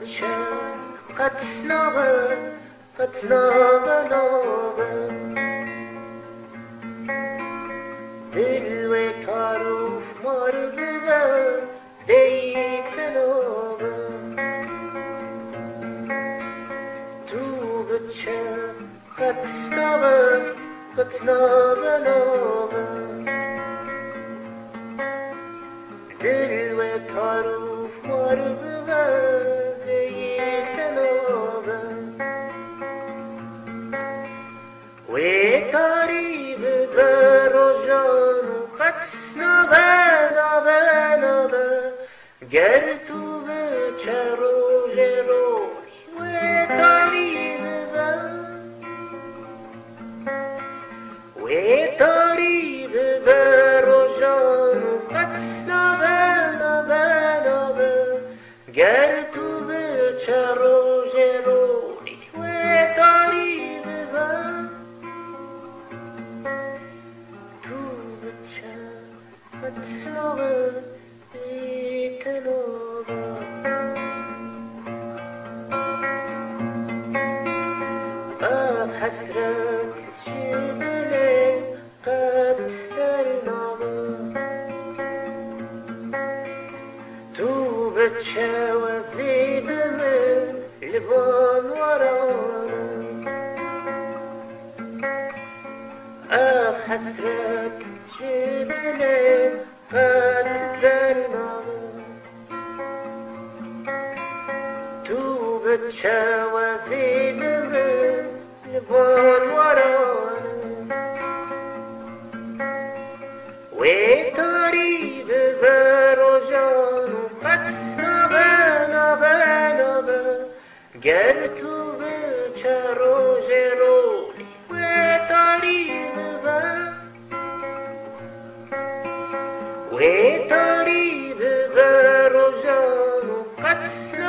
بچه قطنابه دل و تاروف مرده بیتنابه تو بچه قطنابه دل و تاروف مرده بیتنابه و تاری ببر و جان قطنابه گر تو بچه روژ روی و تاری ببر و جان قطنابه گر تو بچه روژ روی و تاری ببر تو بچه قطنابه بیتنابه حسرت شدل قطر نامه تو بچه و زیب من لبان ورانه حسرت شدل قطر نامه تو بچه و زیب من لبان ورانه و تاری ببر و جان قطنابه گر تو بچه روژ روی و تاری ببر و تاری ببر و جان قطنابه